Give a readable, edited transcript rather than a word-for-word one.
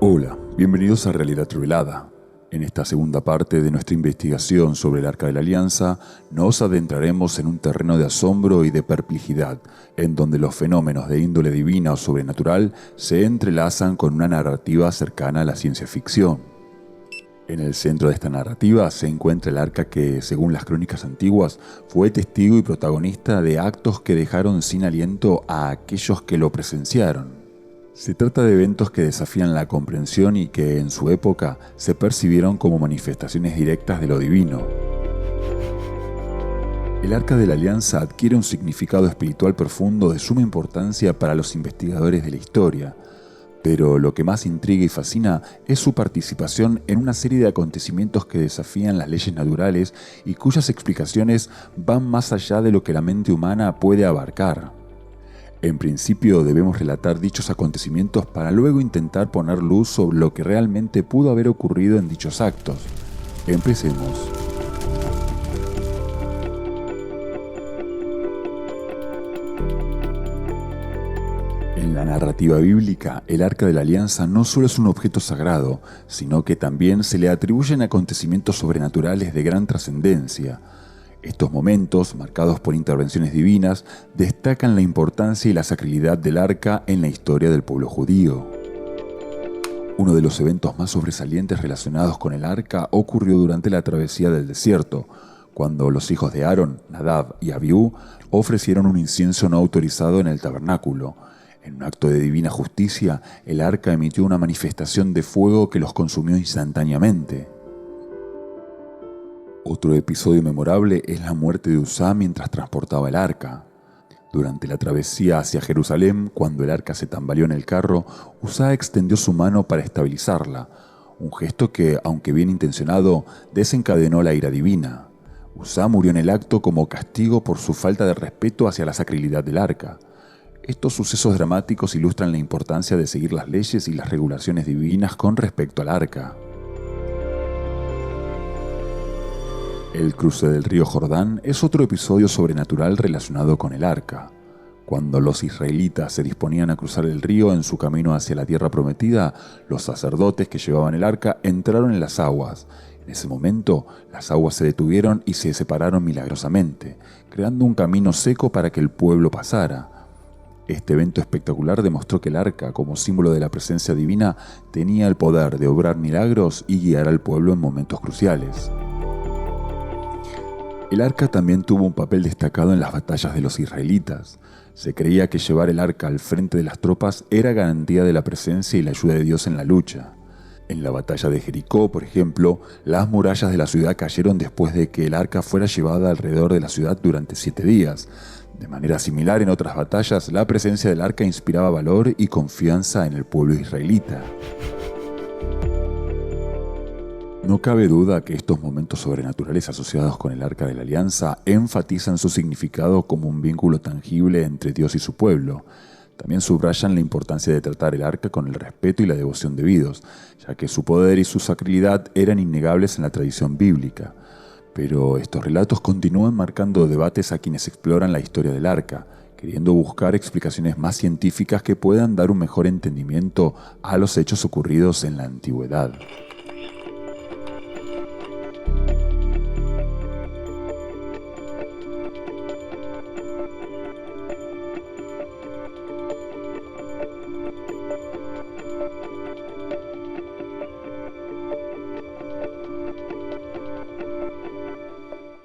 Hola, bienvenidos a Realidad Revelada. En esta segunda parte de nuestra investigación sobre el Arca de la Alianza, nos adentraremos en un terreno de asombro y de perplejidad, en donde los fenómenos de índole divina o sobrenatural se entrelazan con una narrativa cercana a la ciencia ficción. En el centro de esta narrativa se encuentra el arca que, según las crónicas antiguas, fue testigo y protagonista de actos que dejaron sin aliento a aquellos que lo presenciaron. Se trata de eventos que desafían la comprensión y que, en su época, se percibieron como manifestaciones directas de lo divino. El Arca de la Alianza adquiere un significado espiritual profundo de suma importancia para los investigadores de la historia, pero lo que más intriga y fascina es su participación en una serie de acontecimientos que desafían las leyes naturales y cuyas explicaciones van más allá de lo que la mente humana puede abarcar. En principio debemos relatar dichos acontecimientos para luego intentar poner luz sobre lo que realmente pudo haber ocurrido en dichos actos. Empecemos. En la narrativa bíblica, el Arca de la Alianza no solo es un objeto sagrado, sino que también se le atribuyen acontecimientos sobrenaturales de gran trascendencia. Estos momentos, marcados por intervenciones divinas, destacan la importancia y la sacralidad del arca en la historia del pueblo judío. Uno de los eventos más sobresalientes relacionados con el arca ocurrió durante la travesía del desierto, cuando los hijos de Aarón, Nadab y Abiú, ofrecieron un incienso no autorizado en el tabernáculo. En un acto de divina justicia, el arca emitió una manifestación de fuego que los consumió instantáneamente. Otro episodio memorable es la muerte de Uzá mientras transportaba el arca. Durante la travesía hacia Jerusalén, cuando el arca se tambaleó en el carro, Uzá extendió su mano para estabilizarla, un gesto que, aunque bien intencionado, desencadenó la ira divina. Uzá murió en el acto como castigo por su falta de respeto hacia la sacralidad del arca. Estos sucesos dramáticos ilustran la importancia de seguir las leyes y las regulaciones divinas con respecto al arca. El cruce del río Jordán es otro episodio sobrenatural relacionado con el arca. Cuando los israelitas se disponían a cruzar el río en su camino hacia la tierra prometida, los sacerdotes que llevaban el arca entraron en las aguas. En ese momento, las aguas se detuvieron y se separaron milagrosamente, creando un camino seco para que el pueblo pasara. Este evento espectacular demostró que el arca, como símbolo de la presencia divina, tenía el poder de obrar milagros y guiar al pueblo en momentos cruciales. El arca también tuvo un papel destacado en las batallas de los israelitas. Se creía que llevar el arca al frente de las tropas era garantía de la presencia y la ayuda de Dios en la lucha. En la batalla de Jericó, por ejemplo, las murallas de la ciudad cayeron después de que el arca fuera llevada alrededor de la ciudad durante 7 días. De manera similar, en otras batallas, la presencia del arca inspiraba valor y confianza en el pueblo israelita. No cabe duda que estos momentos sobrenaturales asociados con el Arca de la Alianza enfatizan su significado como un vínculo tangible entre Dios y su pueblo. También subrayan la importancia de tratar el arca con el respeto y la devoción debidos, ya que su poder y su sacralidad eran innegables en la tradición bíblica. Pero estos relatos continúan marcando debates a quienes exploran la historia del arca, queriendo buscar explicaciones más científicas que puedan dar un mejor entendimiento a los hechos ocurridos en la antigüedad.